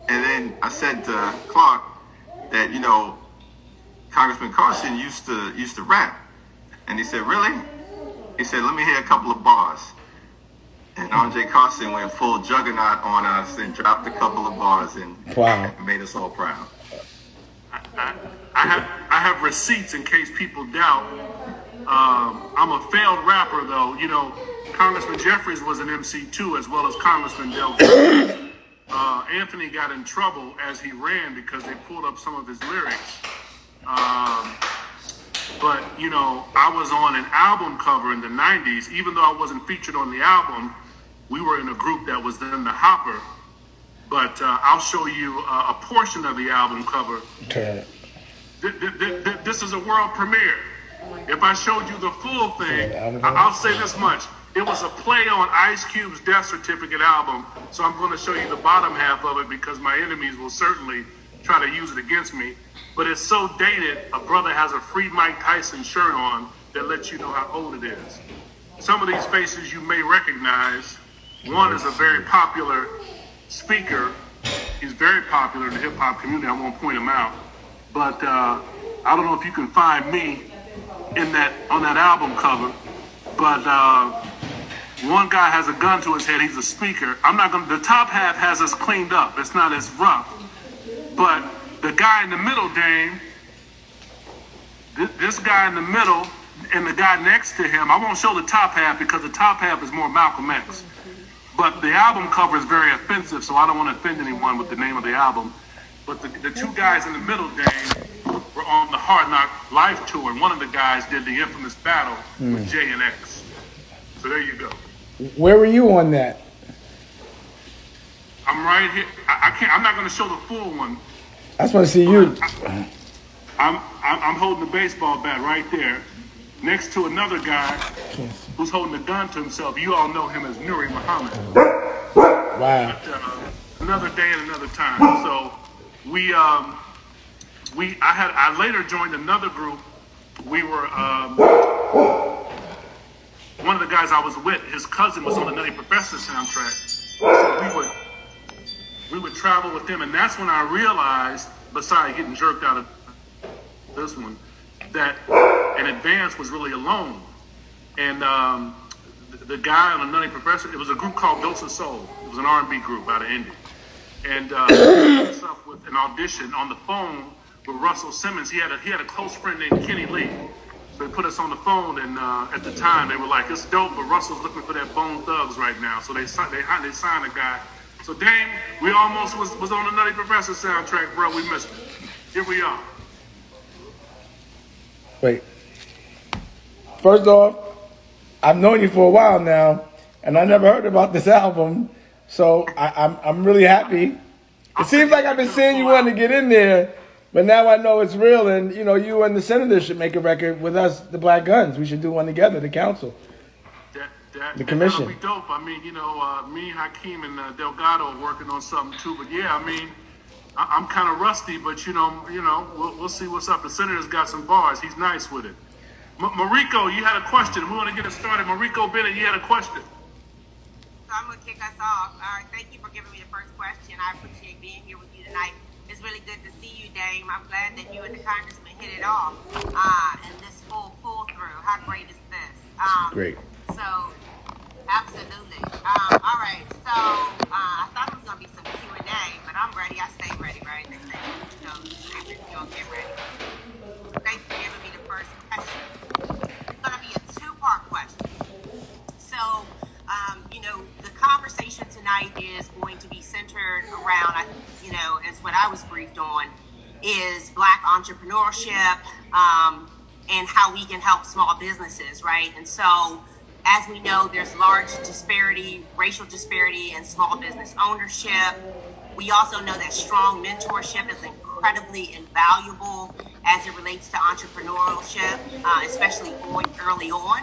And then I said to Clark that, Congressman Carson used to rap. And he said, really? He said, let me hear a couple of bars. And Andre Carson went full juggernaut on us and dropped a couple of bars and made us all proud. I have receipts in case people doubt. I'm a failed rapper, though. Congressman Jeffries was an MC too, as well as Congressman Delgado. Anthony got in trouble as he ran because they pulled up some of his lyrics. But I was on an album cover in the 90s. Even though I wasn't featured on the album, we were in a group that was in the hopper. But I'll show you a portion of the album cover. Okay. This is a world premiere. If I showed you the full thing, I'll say this much. It was a play on Ice Cube's Death Certificate album. So I'm going to show you the bottom half of it because my enemies will certainly try to use it against me. But it's so dated, a brother has a free Mike Tyson shirt on that lets you know how old it is. Some of these faces you may recognize. One is a very popular speaker. He's very popular in the hip hop community. I won't point him out. But I don't know if you can find me on that album cover. But one guy has a gun to his head. He's a speaker. The top half has us cleaned up. It's not as rough. But the guy in the middle, Dame, this guy in the middle and the guy next to him, I won't show the top half because the top half is more Malcolm X. But the album cover is very offensive, so I don't want to offend anyone with the name of the album. But the two guys in the middle, Dame, were on the Hard Knock Live tour, and one of the guys did the infamous battle with J and X. So there you go. Where were you on that? I'm right here. I'm not going to show the full one. I just want to see you. I'm holding the baseball bat right there, next to another guy who's holding a gun to himself. You all know him as Nuri Muhammad. Wow. But, another day and another time. So I later joined another group. We were one of the guys I was with. His cousin was on the Nutty Professor soundtrack. So we would travel with them, and that's when I realized, besides getting jerked out of this one, that an Advance was really alone. And the guy on the Nutty Professor, it was a group called Dose of Soul. It was an R&B group out of India. And up with an audition on the phone with Russell Simmons. He had a close friend named Kenny Lee. So they put us on the phone, and at the time they were like, "It's dope, but Russell's looking for that Bone Thugs right now." So they signed a guy. So Dame, we almost was on the Nutty Professor soundtrack, bro. We missed it. Here we are. Wait. First off, I've known you for a while now, and I never heard about this album. So I'm really happy. It seems like I've been seeing you wanting to get in there, but now I know it's real. And you and the senator should make a record with us, the Black Guns. We should do one together, the council, the commission. That'll be dope. I mean, me, Hakeem, and Delgado are working on something too. But yeah, I mean, I'm kind of rusty, but we'll see what's up. The senator's got some bars. He's nice with it. Mariko, you had a question. We want to get it started. Mariko Bennett, you had a question. So I'm going to kick us off. All right, thank you for giving me the first question. I appreciate being here with you tonight. It's really good to see you, Dame. I'm glad that you and the congressman hit it off. And this full through. How great is this? Great. So, absolutely. All right, so I thought it was going to be some Q&A, but I'm ready. I stay ready, right? They say, you don't get ready. Thanks for giving me the first question. It's going to be a two-part question. So, the conversation tonight is going to be centered around, as what I was briefed on, is Black entrepreneurship and how we can help small businesses, right? And so, as we know, there's large disparity, racial disparity in small business ownership. We also know that strong mentorship is incredibly invaluable as it relates to entrepreneurship, especially early on.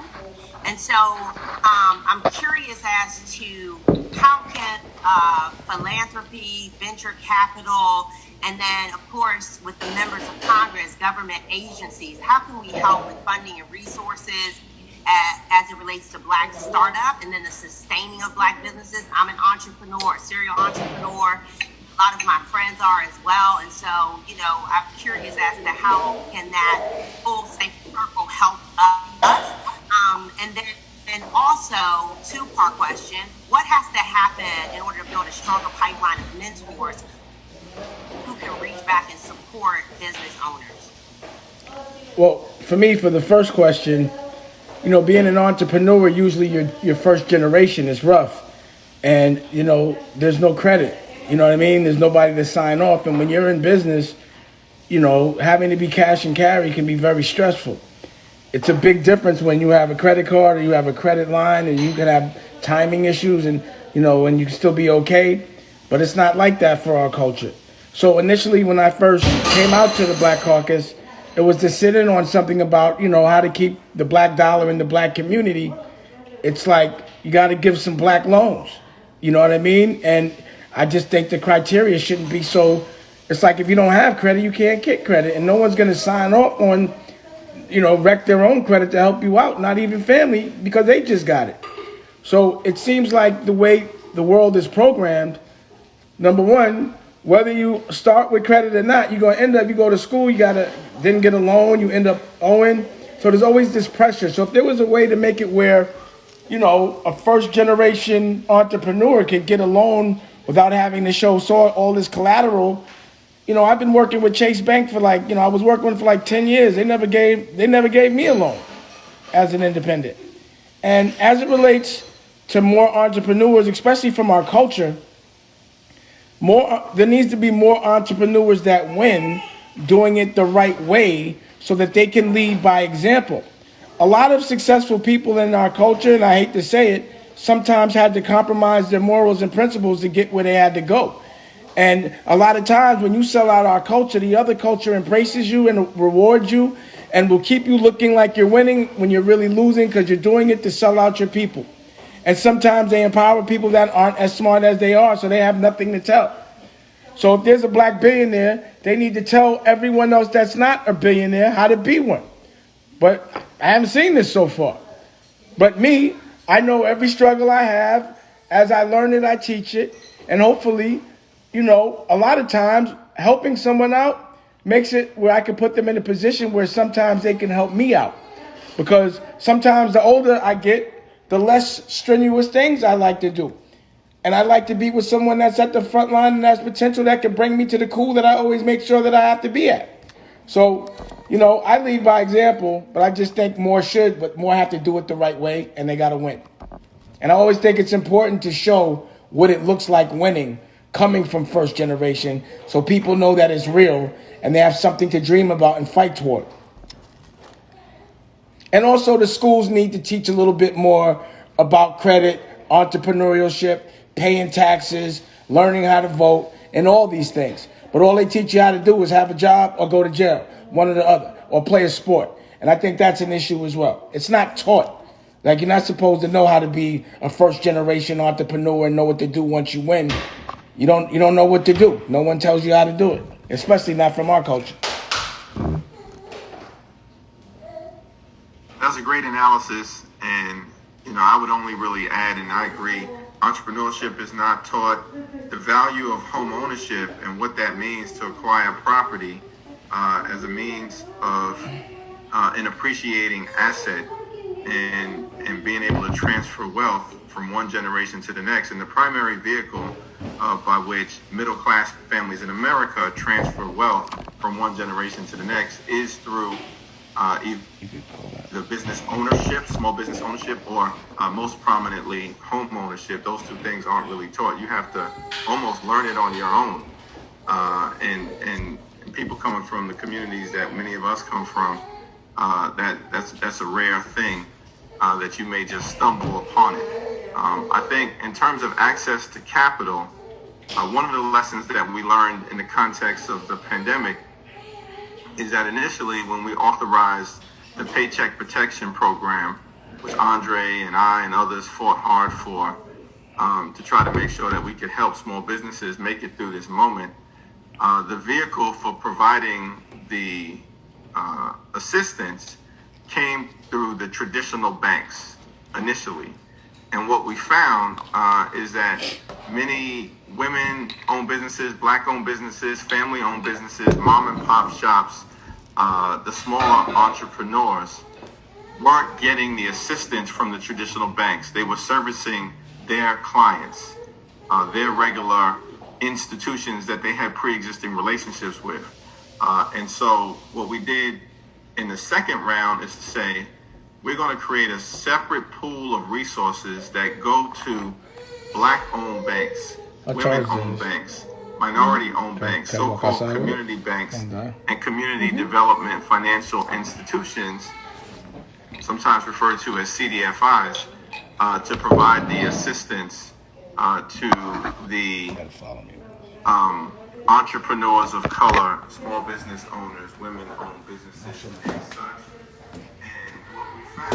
And so I'm curious as to how can philanthropy, venture capital, and then, of course, with the members of Congress, government agencies, how can we help with funding and resources as it relates to Black startup and then the sustaining of Black businesses? I'm an entrepreneur, a serial entrepreneur. A lot of my friends I'm curious as to how can that full circle help us. And also, two-part question: what has to happen in order to build a stronger pipeline of mentors who can reach back and support business owners? Well, for me, for the first question, being an entrepreneur, usually your first generation is rough, and there's no credit. You know what I mean? There's nobody to sign off, and when you're in business, having to be cash and carry can be very stressful. It's a big difference when you have a credit card or you have a credit line, and you can have timing issues, and and you can still be okay. But it's not like that for our culture. So initially, when I first came out to the Black Caucus, it was to sit in on something about, how to keep the black dollar in the black community. It's like you got to give some black loans. You know what I mean? And I just think the criteria shouldn't be so. It's like if you don't have credit, you can't get credit. And no one's going to sign off on, wreck their own credit to help you out, not even family, because they just got it. So it seems like the way the world is programmed, number one, whether you start with credit or not, you're going to end up, you go to school, you didn't get a loan, you end up owing. So there's always this pressure. So if there was a way to make it where, a first generation entrepreneur could get a loan without having to show all this collateral. I've been working with Chase Bank for I was working for 10 years. They never gave me a loan as an independent. And as it relates to more entrepreneurs, especially from our culture, there needs to be more entrepreneurs that win doing it the right way so that they can lead by example. A lot of successful people in our culture, and I hate to say it, sometimes had to compromise their morals and principles to get where they had to go. And a lot of times when you sell out our culture, the other culture embraces you and rewards you and will keep you looking like you're winning when you're really losing because you're doing it to sell out your people. And sometimes they empower people that aren't as smart as they are, so they have nothing to tell. So if there's a black billionaire, they need to tell everyone else that's not a billionaire how to be one. But I haven't seen this so far. But me, I know every struggle I have. As I learn it, I teach it. And hopefully, a lot of times helping someone out makes it where I can put them in a position where sometimes they can help me out. Because sometimes the older I get, the less strenuous things I like to do. And I like to be with someone that's at the front line and has potential that can bring me to the cool that I always make sure that I have to be at. So, I lead by example, but I just think more should, but more have to do it the right way, and they got to win. And I always think it's important to show what it looks like winning, coming from first generation, so people know that it's real and they have something to dream about and fight toward. And also the schools need to teach a little bit more about credit, entrepreneurship, paying taxes, learning how to vote, and all these things. But all they teach you how to do is have a job or go to jail, one or the other, or play a sport. And I think that's an issue as well. It's not taught. Like, you're not supposed to know how to be a first-generation entrepreneur and know what to do once you win. You don't know what to do. No one tells you how to do it, especially not from our culture. That's a great analysis, and I would only really add, and I agree, entrepreneurship is not taught. The value of home ownership and what that means to acquire property as a means of an appreciating asset and being able to transfer wealth from one generation to the next. And the primary vehicle by which middle-class families in America transfer wealth from one generation to the next is through the business ownership, small business ownership, or most prominently home ownership. Those two things aren't really taught. You have to almost learn it on your own. And people coming from the communities that many of us come from, that's a rare thing that you may just stumble upon it. I think in terms of access to capital, one of the lessons that we learned in the context of the pandemic is that initially when we authorized the Paycheck Protection Program, which Andre and I and others fought hard for, to try to make sure that we could help small businesses make it through this moment, the vehicle for providing the assistance came through the traditional banks initially. And what we found is that many women-owned businesses, black-owned businesses, family-owned businesses, mom-and-pop shops, the smaller entrepreneurs weren't getting the assistance from the traditional banks. They were servicing their clients, their regular institutions that they had pre-existing relationships with. And so what we did in the second round is to say, we're going to create a separate pool of resources that go to black-owned banks, women-owned banks, minority-owned banks, so-called community banks, and community development financial institutions, sometimes referred to as CDFIs, to provide the assistance to the entrepreneurs of color, small business owners, women-owned businesses, and such. And what we found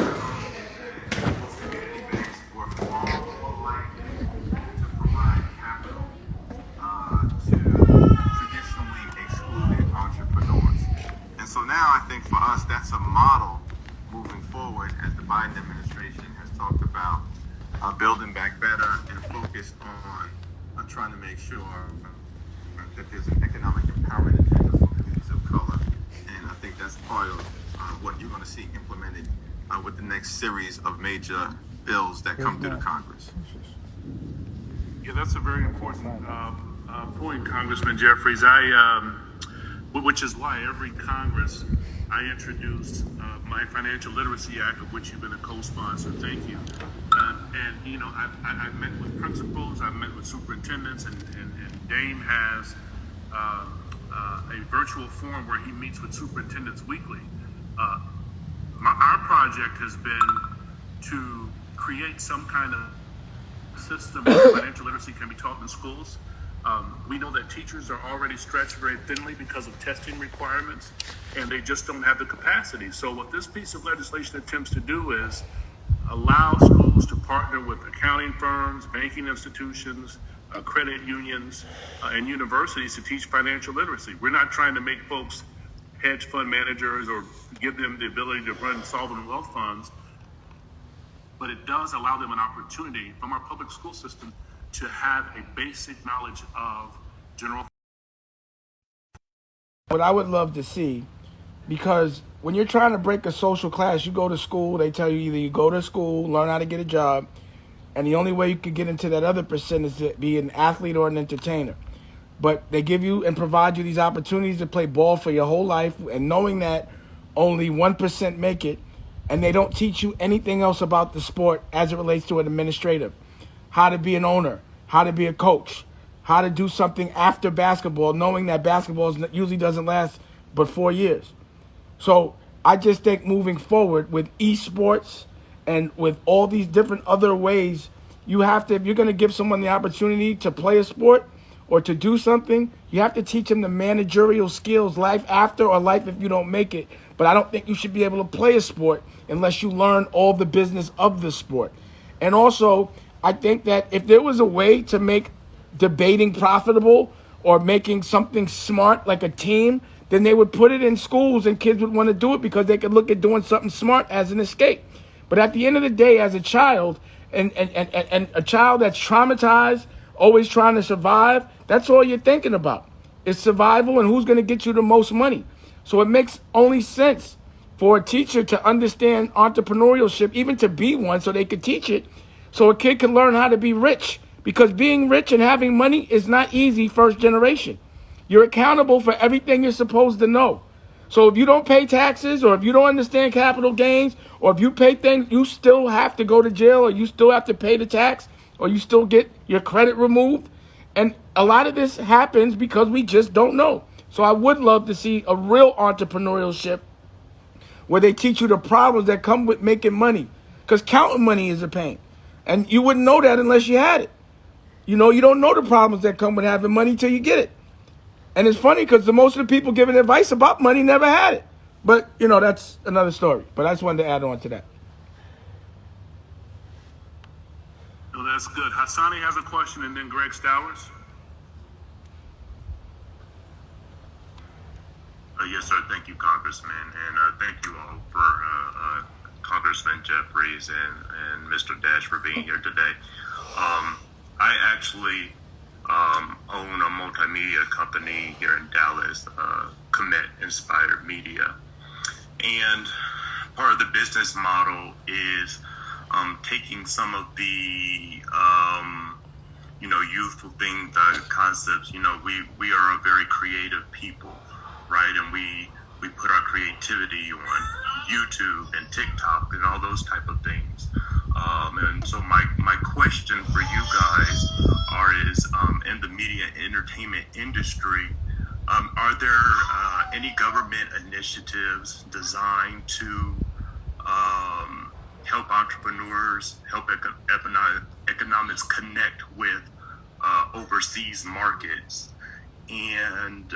is that most community banks were far more likely to provide capital to traditionally excluded entrepreneurs. And so now I think for us, that's a model moving forward as the Biden administration has talked about building back better and focused on trying to make sure that there's an economic empowerment agenda for communities of color. And I think that's part of what you're going to see implemented with the next series of major bills that come through the Congress. Yeah, that's a very important point, Congressman Jeffries. Which is why every Congress I introduced my Financial Literacy Act, of which you've been a co-sponsor. Thank you. And you know, I've met with principals, I've met with superintendents, and Dame has a virtual forum where he meets with superintendents weekly. Our project has been to create some kind of system where financial literacy can be taught in schools. We know that teachers are already stretched very thinly because of testing requirements, and they just don't have the capacity. So what this piece of legislation attempts to do is allow schools to partner with accounting firms, banking institutions, credit unions, and universities to teach financial literacy. We're not trying to make folks hedge fund managers or give them the ability to run sovereign wealth funds, but it does allow them an opportunity from our public school system to have a basic knowledge of general. What I would love to see, because when you're trying to break a social class, you go to school, they tell you either you go to school, learn how to get a job, and the only way you could get into that other percent is to be an athlete or an entertainer. But they give you and provide you these opportunities to play ball for your whole life, and knowing that only 1% make it, and they don't teach you anything else about the sport as it relates to an administrative. How to be an owner, how to be a coach, how to do something after basketball, knowing that basketball usually doesn't last but 4 years. So I just think moving forward with esports and with all these different other ways, you have to, if you're going to give someone the opportunity to play a sport or to do something, you have to teach them the managerial skills, life after or life if you don't make it. But I don't think you should be able to play a sport unless you learn all the business of the sport. And also, I think that if there was a way to make debating profitable or making something smart like a team, then they would put it in schools and kids would want to do it because they could look at doing something smart as an escape. But at the end of the day, as a child, and a child that's traumatized, always trying to survive, that's all you're thinking about. It's survival and who's going to get you the most money. So it makes only sense for a teacher to understand entrepreneurship, even to be one, so they could teach it, so a kid can learn how to be rich. Because being rich and having money is not easy first generation. You're accountable for everything you're supposed to know. So if you don't pay taxes, or if you don't understand capital gains, or if you pay things, you still have to go to jail, or you still have to pay the tax, or you still get your credit removed. And a lot of this happens because we just don't know. So I would love to see a real entrepreneurship where they teach you the problems that come with making money. Because counting money is a pain. And you wouldn't know that unless you had it. You know, you don't know the problems that come with having money till you get it. And it's funny because the most of the people giving advice about money never had it. But, you know, that's another story. But I just wanted to add on to that. No, that's good. Hassani has a question, and then Greg Stowers. Yes, sir. Thank you, Congressman. And thank you all for Congressman Jeffries and and Mr. Dash for being here today. I actually own a multimedia company here in Dallas, Commit Inspired Media. And part of the business model is taking some of the, youthful things, concepts. We are a very creative people, right? And we put our creativity on YouTube and TikTok and all those type of things. And so my question for you guys is in the media entertainment industry, are there any government initiatives designed to help entrepreneurs, help economics connect with overseas markets, and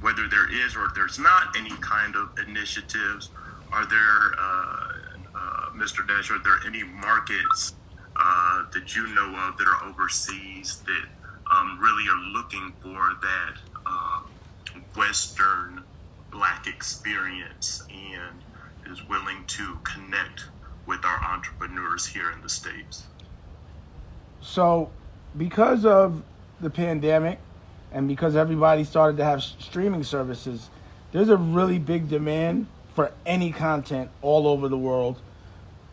whether there is or if there's not any kind of initiatives, are there, Mr. Dash, are there any markets that you know of that are overseas that really are looking for that Western Black experience and is willing to connect with our entrepreneurs here in the States? So, because of the pandemic and because everybody started to have streaming services, there's a really big demand for any content all over the world.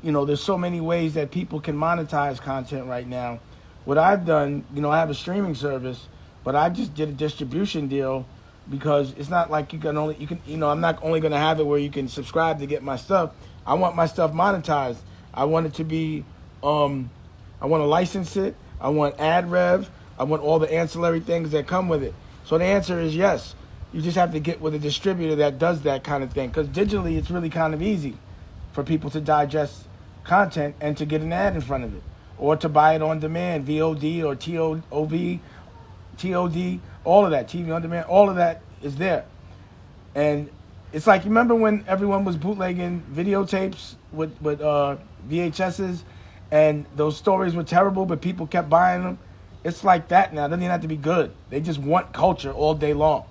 There's so many ways that people can monetize content right now. What I've done, I have a streaming service, but I just did a distribution deal because it's not like I'm not only going to have it where you can subscribe to get my stuff. I want my stuff monetized. I want it to be, I want to license it. I want ad rev. I want all the ancillary things that come with it. So the answer is yes. You just have to get with a distributor that does that kind of thing, because digitally it's really kind of easy for people to digest content and to get an ad in front of it, or to buy it on demand, VOD or TOD, all of that, TV on demand, all of that is there. And it's like, you remember when everyone was bootlegging videotapes with VHSs, and those stories were terrible, but people kept buying them? It's like that now. It doesn't even have to be good. They just want culture all day long.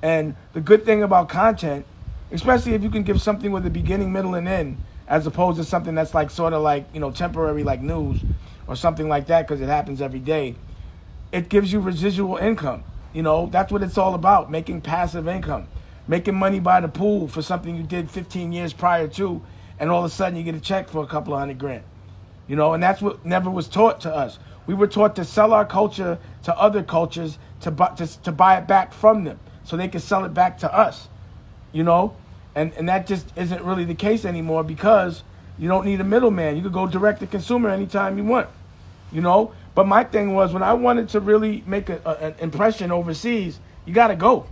And the good thing about content, especially if you can give something with a beginning, middle, and end, as opposed to something that's like sort of like, temporary, like news or something like that, because it happens every day, it gives you residual income. That's what it's all about, making passive income, making money by the pool for something you did 15 years prior to, and all of a sudden you get a check for a couple of $100,000. And that's what never was taught to us. We were taught to sell our culture to other cultures to buy it back from them so they can sell it back to us, and that just isn't really the case anymore, because you don't need a middleman. You could go direct to consumer anytime you want, But my thing was, when I wanted to really make an impression overseas, you got to go.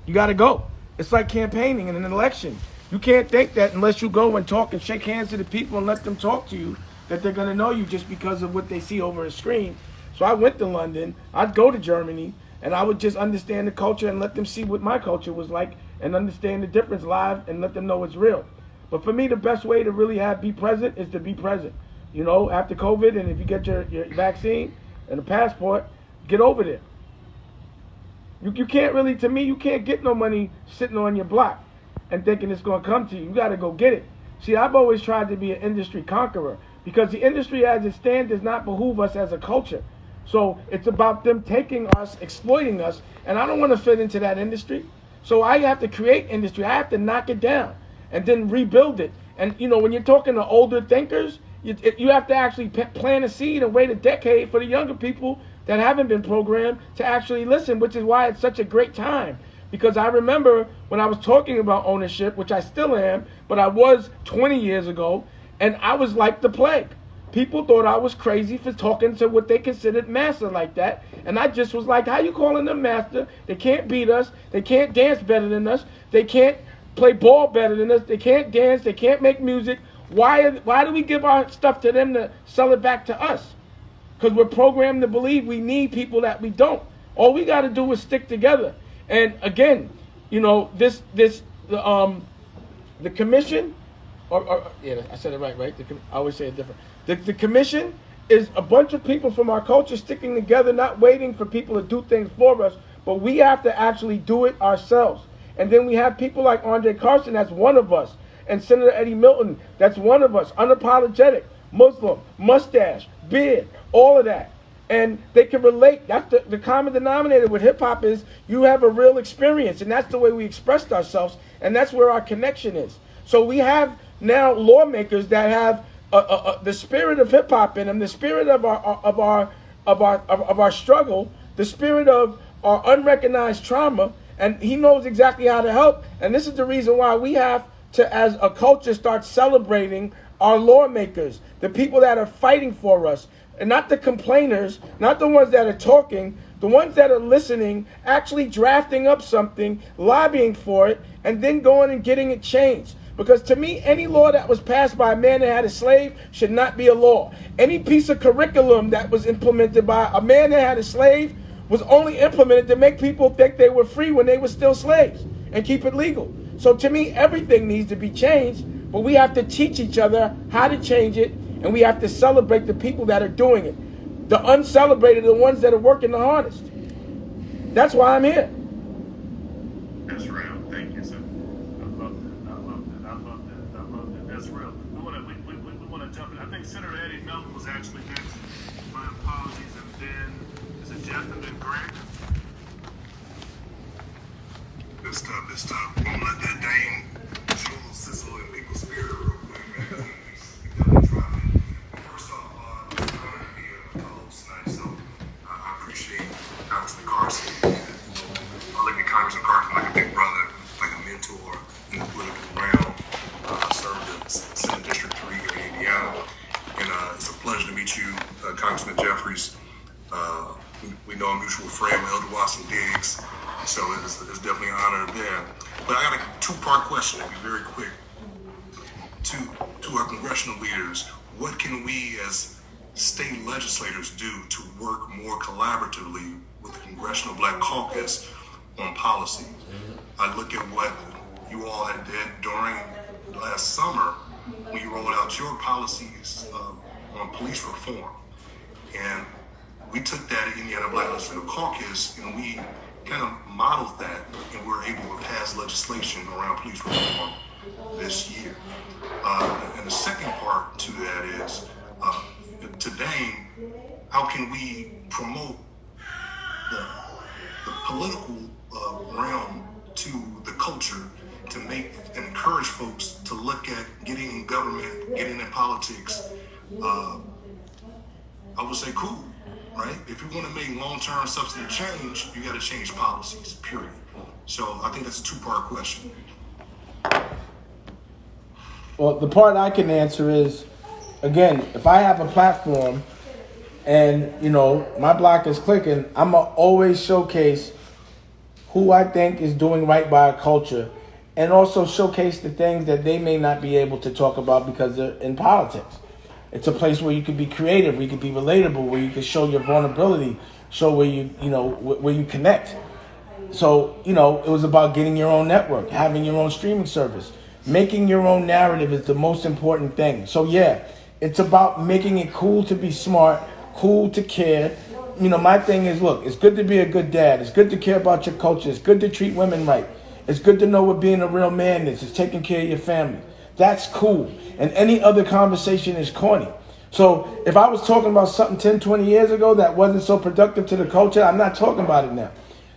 You got to go. It's like campaigning in an election. You can't think that unless you go and talk and shake hands to the people and let them talk to you, that they're going to know you just because of what they see over a screen. So I went to London, I'd go to Germany, and I would just understand the culture and let them see what my culture was like and understand the difference live and let them know it's real. But for me, the best way to really be present is to be present. After COVID, and if you get your vaccine and a passport, get over there. You can't really, to me, you can't get no money sitting on your block and thinking it's going to come to you. You got to go get it. See, I've always tried to be an industry conqueror, because the industry as it stands does not behoove us as a culture. So it's about them taking us, exploiting us, and I don't want to fit into that industry. So I have to create industry. I have to knock it down and then rebuild it. And, when you're talking to older thinkers, you have to actually plant a seed and wait a decade for the younger people that haven't been programmed to actually listen, which is why it's such a great time. Because I remember when I was talking about ownership, which I still am, but I was 20 years ago, and I was like the plague. People thought I was crazy for talking to what they considered master like that. And I just was like, how you calling them master? They can't beat us. They can't dance better than us. They can't play ball better than us. They can't dance. They can't make music. Why do we give our stuff to them to sell it back to us? Because we're programmed to believe we need people that we don't. All we got to do is stick together. And again, the commission, yeah, I said it right? I always say it different. The commission is a bunch of people from our culture sticking together, not waiting for people to do things for us, but we have to actually do it ourselves. And then we have people like Andre Carson, that's one of us. and Senator Eddie Milton, that's one of us, unapologetic, Muslim, mustache, beard, all of that. And they can relate. That's the common denominator with hip-hop is you have a real experience, and that's the way we expressed ourselves, and that's where our connection is. So we have now lawmakers that have the spirit of hip-hop in them, the spirit of our struggle, the spirit of our unrecognized trauma, and he knows exactly how to help. And this is the reason why we have to, as a culture, start celebrating our lawmakers, the people that are fighting for us, and not the complainers, not the ones that are talking, the ones that are listening, actually drafting up something, lobbying for it, and then going and getting it changed. Because to me, any law that was passed by a man that had a slave should not be a law. Any piece of curriculum that was implemented by a man that had a slave was only implemented to make people think they were free when they were still slaves and keep it legal. So to me, everything needs to be changed, but we have to teach each other how to change it, and we have to celebrate the people that are doing it. The uncelebrated are the ones that are working the hardest. That's why I'm here. That's real. Thank you, sir. I love that. That's real. We want to jump in. I think Senator Eddie Milton was actually next. My apologies. And then, is it Jeff and then Grant? Good stuff. I'm gonna let that Dame show a little sizzle in people's spirit real quick, man. First off, it's an honor to be a host tonight, so I appreciate Congressman Carson. I look at Congressman Carson like a big brother, like a mentor in the political realm. I served in Senate District 3 here in Indiana, and it's a pleasure to meet you, Congressman Jeffries. We know a mutual friend, Elder Watson Diggs, so it's definitely an honor there. But I got a two-part question to be very quick. To our congressional leaders, what can we as state legislators do to work more collaboratively with the Congressional Black Caucus on policy? I look at what you all had did during last summer when you rolled out your policies on police reform. And we took that at Indiana Black Legislative Caucus and we kind of modeled that, and we're able to pass legislation around police reform this year. And the second part to that is, today, how can we promote the political realm to the culture to encourage folks to look at getting in government, getting in politics, I would say cool, right? If you want to make long-term substantive change, you got to change policies, period. So I think that's a two-part question. Well, the part I can answer is, again, if I have a platform and, my block is clicking, I'm going to always showcase who I think is doing right by our culture and also showcase the things that they may not be able to talk about because they're in politics. It's a place where you can be creative, where you can be relatable, where you can show your vulnerability, show where where you connect. So, it was about getting your own network, having your own streaming service. Making your own narrative is the most important thing. So yeah, it's about making it cool to be smart, cool to care. My thing is, look, it's good to be a good dad. It's good to care about your culture. It's good to treat women right. It's good to know what being a real man is. It's taking care of your family. That's cool. And any other conversation is corny. So if I was talking about something 10, 20 years ago that wasn't so productive to the culture, I'm not talking about it now.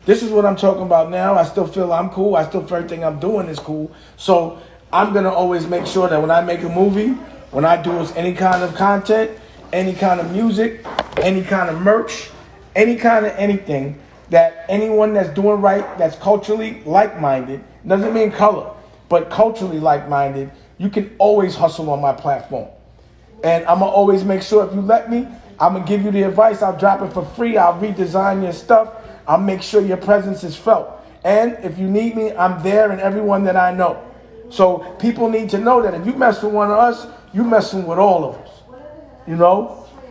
This is what I'm talking about now. I still feel I'm cool. I still feel everything I'm doing is cool. So I'm going to always make sure that when I make a movie, when I do any kind of content, any kind of music, any kind of merch, any kind of anything, that anyone that's doing right, that's culturally like-minded, doesn't mean color, but culturally like-minded, you can always hustle on my platform. And I'm going to always make sure if you let me, I'm going to give you the advice. I'll drop it for free. I'll redesign your stuff. I'll make sure your presence is felt. And if you need me, I'm there and everyone that I know. So people need to know that if you mess with one of us, you messing with all of us.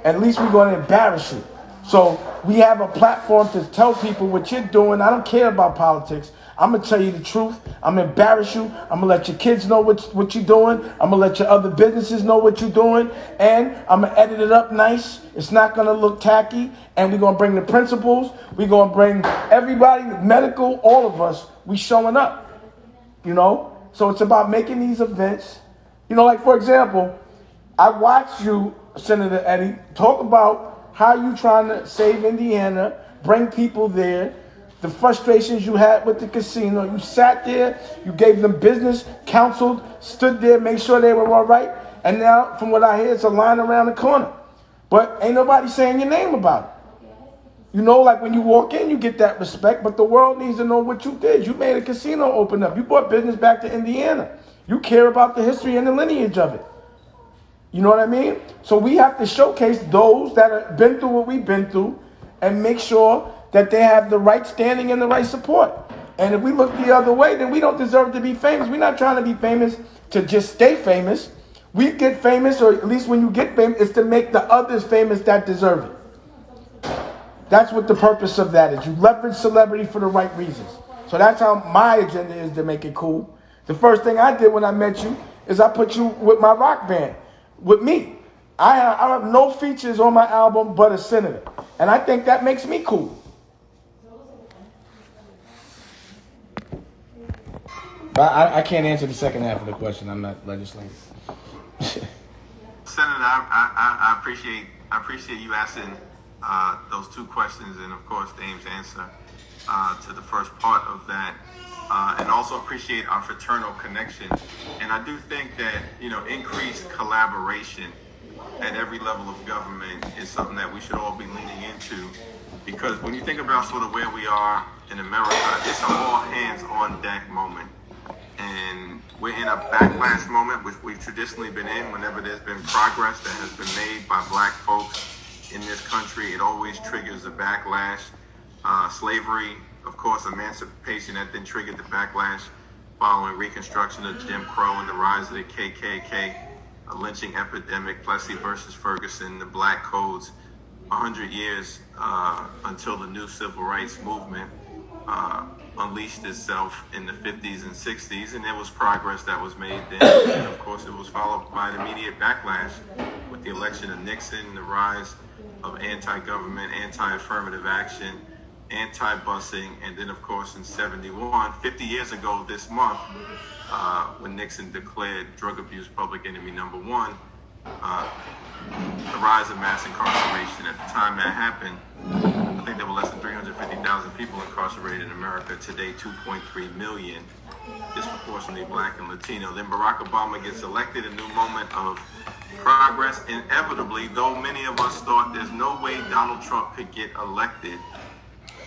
At least we're going to embarrass you. So we have a platform to tell people what you're doing. I don't care about politics. I'm going to tell you the truth. I'm going to embarrass you. I'm going to let your kids know what you're doing. I'm going to let your other businesses know what you're doing. And I'm going to edit it up nice. It's not going to look tacky. And we're going to bring the principals. We're going to bring everybody, medical, all of us. We showing up, So it's about making these events. You know, like for example, I watched you, Senator Eddie, talk about how you trying to save Indiana, bring people there, the frustrations you had with the casino. You sat there, you gave them business, counseled, stood there, made sure they were all right. And now, from what I hear, it's a line around the corner. But ain't nobody saying your name about it. You know, like when you walk in, you get that respect, but the world needs to know what you did. You made a casino open up. You brought business back to Indiana. You care about the history and the lineage of it. You know what I mean? So we have to showcase those that have been through what we've been through and make sure that they have the right standing and the right support. And if we look the other way, then we don't deserve to be famous. We're not trying to be famous to just stay famous. We get famous, or at least when you get famous, is to make the others famous that deserve it. That's what the purpose of that is. You leverage celebrity for the right reasons. So that's how my agenda is to make it cool. The first thing I did when I met you is I put you with my rock band, with me. I have no features on my album but a senator. And I think that makes me cool. But I can't answer the second half of the question. I'm not legislating. Senator, I appreciate you asking those two questions, and of course Dame's answer to the first part of that, and also appreciate our fraternal connection. And I do think that increased collaboration at every level of government is something that we should all be leaning into, because when you think about sort of where we are in America, it's an all hands on deck moment. And we're in a backlash moment, which we've traditionally been in. Whenever there's been progress that has been made by black folks in this country, it always triggers a backlash. Slavery, of course, emancipation, that then triggered the backlash following Reconstruction of Jim Crow and the rise of the KKK, a lynching epidemic, Plessy versus Ferguson, the black codes, 100 years until the new civil rights movement unleashed itself in the 50s and 60s, and there was progress that was made then. And of course, it was followed by an immediate backlash with the election of Nixon, the rise of anti-government, anti-affirmative action, anti-busing, and then of course in 71, 50 years ago this month, when Nixon declared drug abuse public enemy number one, the rise of mass incarceration. At the time that happened, I think there were less than 350,000 people incarcerated in America. Today, 2.3 million, disproportionately black and Latino. Then Barack Obama gets elected, a new moment of progress. Inevitably, though many of us thought there's no way Donald Trump could get elected,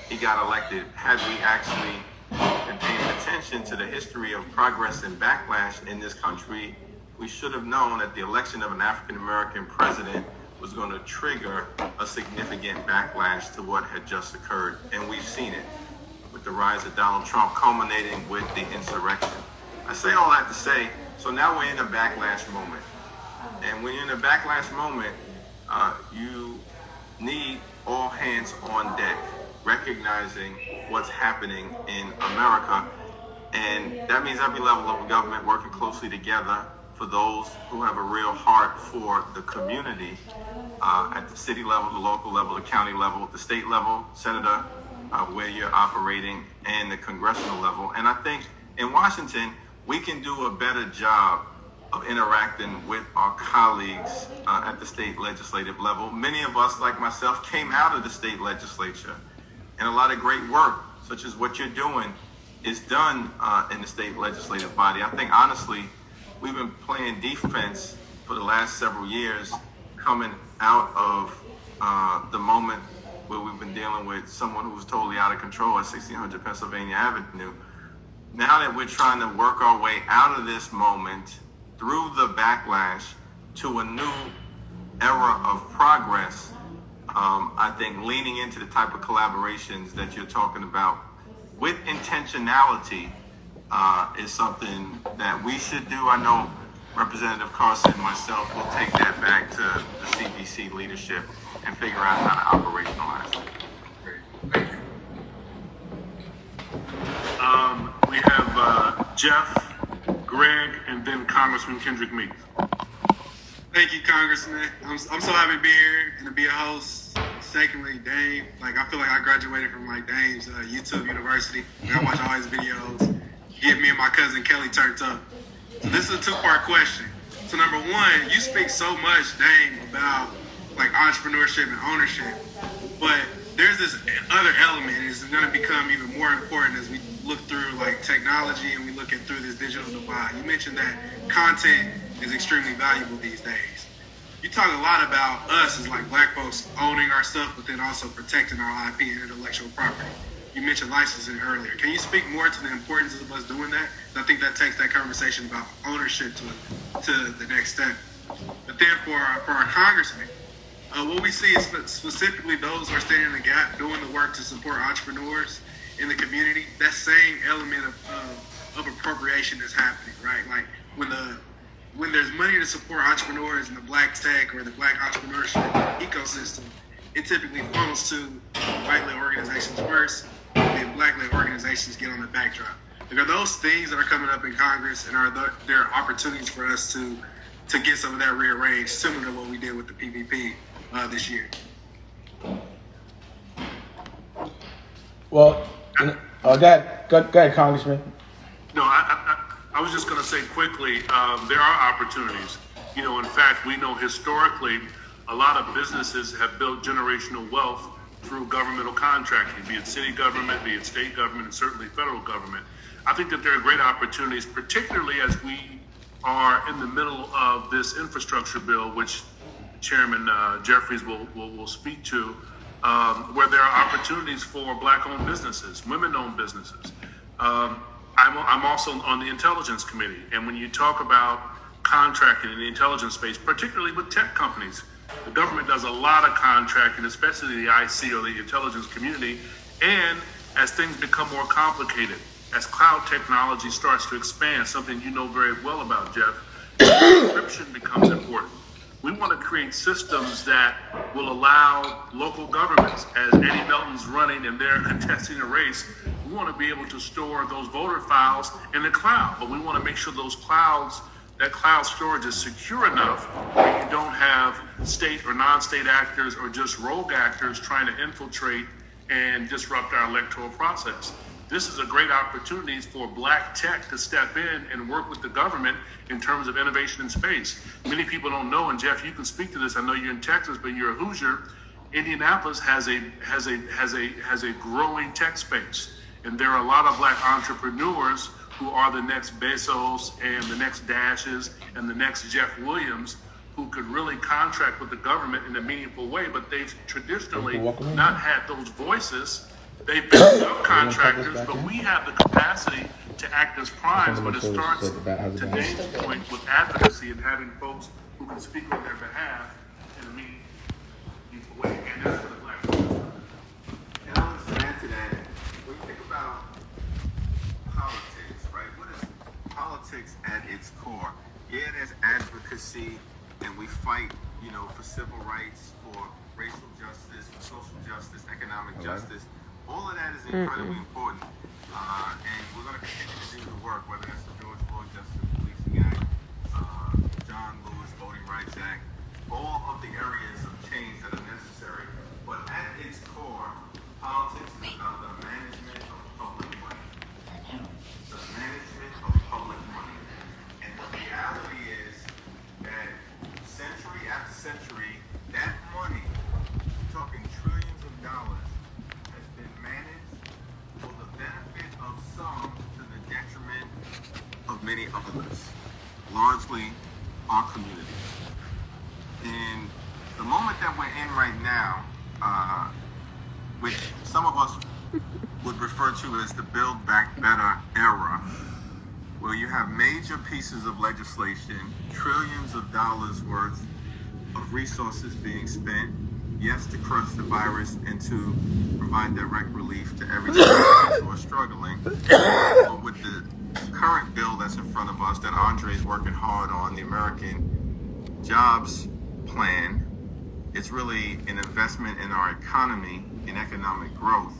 he got elected. Had we actually been paying attention to the history of progress and backlash in this country, we should have known that the election of an African-American president was going to trigger a significant backlash to what had just occurred. And we've seen it with the rise of Donald Trump culminating with the insurrection. I say all that to say, so now we're in a backlash moment. And when you're in a backlash moment, you need all hands on deck, recognizing what's happening in America. And that means every level of government working closely together for those who have a real heart for the community, at the city level, the local level, the county level, the state level, Senator, where you're operating, and the congressional level. And I think in Washington, we can do a better job of interacting with our colleagues at the state legislative level. Many of us, like myself, came out of the state legislature, and a lot of great work, such as what you're doing, is done in the state legislative body. I think, honestly, we've been playing defense for the last several years, coming out of the moment where we've been dealing with someone who was totally out of control at 1600 Pennsylvania Avenue. Now that we're trying to work our way out of this moment through the backlash to a new era of progress, I think leaning into the type of collaborations that you're talking about with intentionality is something that we should do. I know Representative Carson and myself will take that back to the CBC leadership and figure out how to operationalize it. Thank you. We have Jeff, Greg, and then Congressman Kendrick Meeks. Thank you, Congressman. I'm so happy to be here and to be a host. Secondly, Dame, I feel like I graduated from Dame's YouTube University. I watch all his videos. get me and my cousin Kelly turned up. So this is a two-part question. So number one, you speak so much, Dame, about like entrepreneurship and ownership, but there's this other element is going to become even more important as we look through like technology and we look at through this digital divide. You mentioned that content is extremely valuable these days. You talk a lot about us as like black folks owning our stuff, but then also protecting our IP and intellectual property. You mentioned licensing earlier. Can you speak more to the importance of us doing that? I think that takes that conversation about ownership to the next step. But then for our congressmen, what we see is specifically those who are standing in the gap, doing the work to support entrepreneurs in the community. That same element of appropriation is happening, right? Like when there's money to support entrepreneurs in the black tech or the black entrepreneurship ecosystem, it typically funnels to white-led organizations first, and black-led organizations get on the backdrop. Like, are those things that are coming up in Congress, and are there opportunities for us to get some of that rearranged, similar to what we did with the PPP this year? Well, go ahead, Congressman. No, I was just going to say quickly, there are opportunities. You know, in fact, we know historically a lot of businesses have built generational wealth through governmental contracting, be it city government, be it state government, and certainly federal government. I think that there are great opportunities, particularly as we are in the middle of this infrastructure bill, which Chairman Jeffries will speak to, where there are opportunities for black-owned businesses, women-owned businesses. I'm also on the Intelligence Committee, and when you talk about contracting in the intelligence space, particularly with tech companies, the government does a lot of contracting, especially the IC or the intelligence community, and as things become more complicated, as cloud technology starts to expand, something you know very well about, Jeff, encryption becomes important. We want to create systems that will allow local governments, as Eddie Melton's running and they're contesting a race, we want to be able to store those voter files in the cloud, but we want to make sure that cloud storage is secure enough that you don't have state or non-state actors or just rogue actors trying to infiltrate and disrupt our electoral process. This is a great opportunity for black tech to step in and work with the government in terms of innovation in space. Many people don't know, and Jeff, you can speak to this. I know you're in Texas, but you're a Hoosier. Indianapolis has a growing tech space, and there are a lot of black entrepreneurs who are the next Bezos and the next Dashes and the next Jeff Williams, who could really contract with the government in a meaningful way, but they've traditionally not had those voices. They've been subcontractors, but we have the capacity to act as primes, but it starts, to Dave's point, with advocacy and having folks who can speak on their behalf in a meaningful way, and that's for the black folks. And I'll just add to that, when you think about politics, right? What is politics at its core? Yeah, there's advocacy, and we fight, for civil rights, for racial justice, for social justice, economic justice. All of that is incredibly important, and we're going to continue to do the work, whether that's the George Floyd Justice Policing Act, John Lewis Voting Rights Act, all of the areas of change that are necessary. But at its core, politics is about the management of public money. The management of public money. And the reality is that century after century, that money, talking trillions of dollars, has been managed for the benefit of some to the detriment of many others, largely our community. And the moment that we're in right now, which some of us would refer to as the Build Back Better era, where you have major pieces of legislation, trillions of dollars worth of resources being spent, yes, to crush the virus and to provide direct relief to everyday people who are struggling. But with the current bill that's in front of us that Andre is working hard on, the American Jobs Plan, it's really an investment in our economy, in economic growth.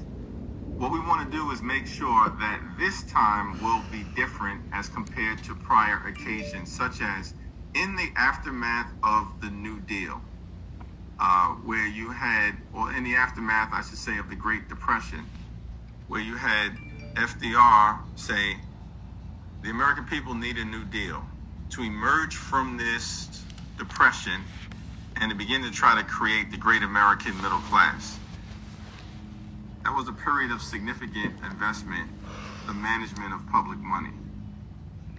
What we want to do is make sure that this time will be different as compared to prior occasions, such as in the aftermath of the New Deal, where you had, or in the aftermath, I should say, of the Great Depression, where you had FDR say, the American people need a new deal to emerge from this depression and to begin to try to create the great American middle class. That was a period of significant investment, the management of public money.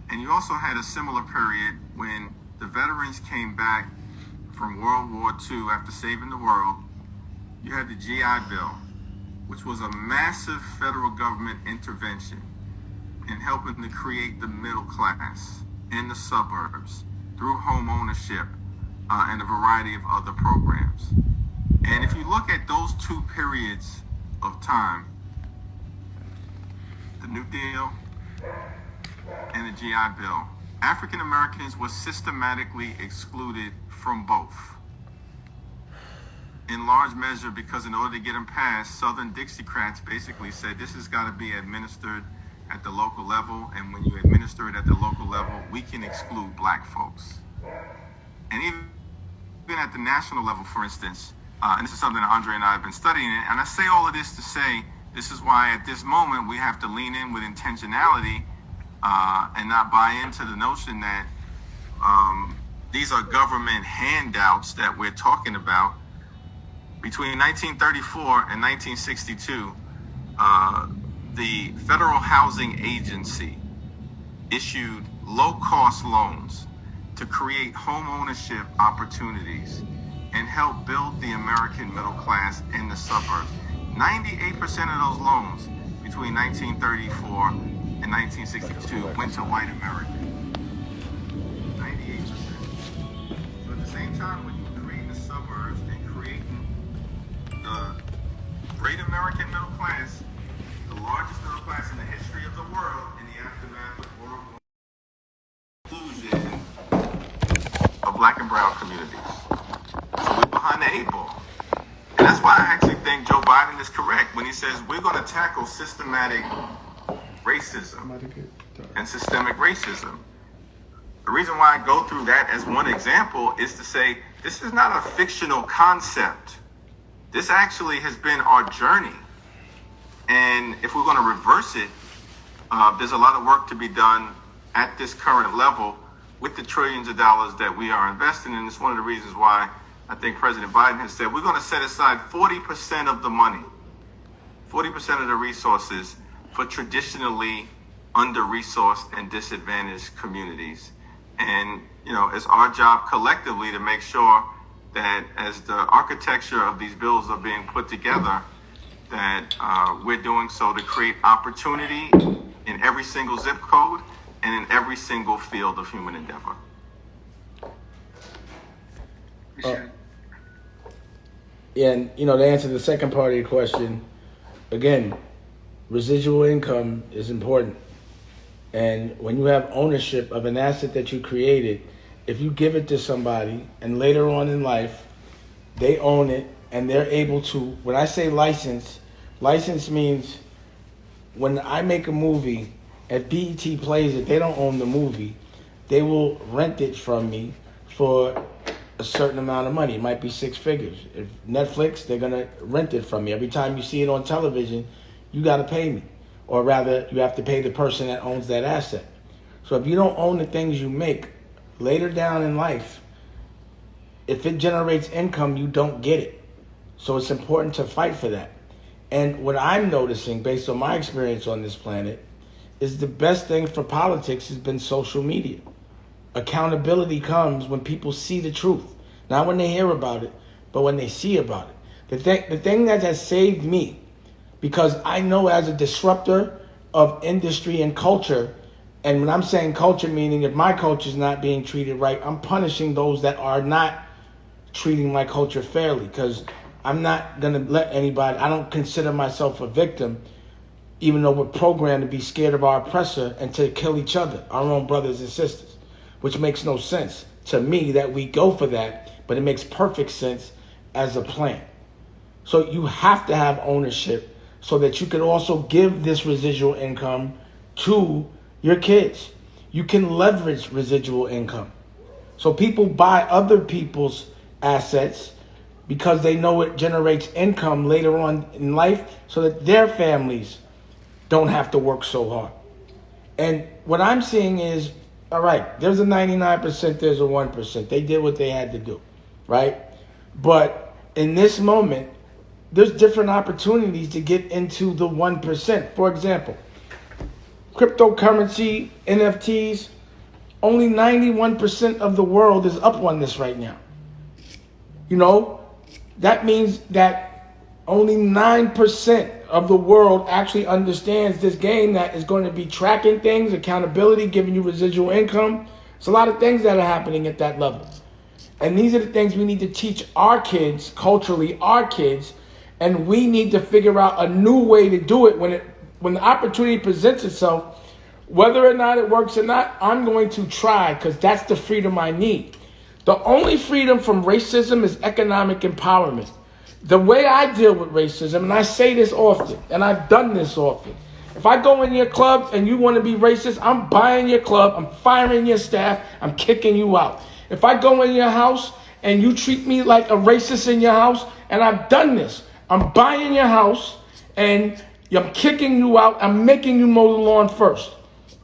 And you also had a similar period when the veterans came back from World War II after saving the world. You had the GI Bill, which was a massive federal government intervention in helping to create the middle class in the suburbs through home ownership and a variety of other programs. And if you look at those two periods of time, the New Deal and the GI Bill, African Americans were systematically excluded from both. In large measure because in order to get them passed, Southern Dixiecrats basically said this has got to be administered at the local level, and when you administer it at the local level, we can exclude black folks. And even at the national level, for instance, and this is something that Andre and I have been studying, and I say all of this to say, this is why at this moment we have to lean in with intentionality and not buy into the notion that these are government handouts that we're talking about. Between 1934 and 1962, the Federal Housing Agency issued low-cost loans to create home ownership opportunities and help build the American middle class in the suburbs. 98% of those loans between 1934 and 1962 went to white America. 98%. So at the same time, when you're creating the suburbs and creating the great American middle class, the largest middle class in the history of the world in the aftermath of World War inclusion of black and brown communities. So we're behind the 8 ball. And that's why I actually think Joe Biden is correct when he says we're going to tackle systematic racism and systemic racism. The reason why I go through that as one example is to say this is not a fictional concept. This actually has been our journey. And if we're going to reverse it, there's a lot of work to be done at this current level with the trillions of dollars that we are investing in. It's one of the reasons why I think President Biden has said we're going to set aside 40% of the money, 40% of the resources for traditionally under-resourced and disadvantaged communities. And, you know, it's our job collectively to make sure that as the architecture of these bills are being put together, that we're doing so to create opportunity in every single zip code and in every single field of human endeavor. And, you know, to answer the second part of your question, again, residual income is important. And when you have ownership of an asset that you created, if you give it to somebody and later on in life, they own it and they're able to, when I say license means when I make a movie, if BET plays it, they don't own the movie. They will rent it from me for a certain amount of money. It might be 6 figures. If Netflix, they're going to rent it from me. Every time you see it on television, you got to pay me. Or rather, you have to pay the person that owns that asset. So if you don't own the things you make, later down in life, if it generates income, you don't get it. So it's important to fight for that. And what I'm noticing, based on my experience on this planet, is the best thing for politics has been social media. Accountability comes when people see the truth. Not when they hear about it, but when they see about it. The thing that has saved me, because I know as a disruptor of industry and culture, and when I'm saying culture, meaning if my culture is not being treated right, I'm punishing those that are not treating my culture fairly, because I'm not going to let anybody, I don't consider myself a victim, even though we're programmed to be scared of our oppressor and to kill each other, our own brothers and sisters, which makes no sense to me that we go for that, but it makes perfect sense as a plan. So you have to have ownership so that you can also give this residual income to your kids. You can leverage residual income. So people buy other people's assets because they know it generates income later on in life so that their families don't have to work so hard. And what I'm seeing is, all right, there's a 99%, there's a 1%. They did what they had to do, right? But in this moment, there's different opportunities to get into the 1%. For example, cryptocurrency, NFTs, only 91% of the world is up on this right now. You know, that means that only 9% of the world actually understands this game that is going to be tracking things, accountability, giving you residual income. It's a lot of things that are happening at that level. And these are the things we need to teach our kids, culturally, our kids, and we need to figure out a new way to do it when the opportunity presents itself. Whether or not it works or not, I'm going to try, because that's the freedom I need. The only freedom from racism is economic empowerment. The way I deal with racism, and I say this often, and I've done this often, if I go in your club and you want to be racist, I'm buying your club, I'm firing your staff, I'm kicking you out. If I go in your house and you treat me like a racist in your house, and I've done this, I'm buying your house and I'm kicking you out, I'm making you mow the lawn first.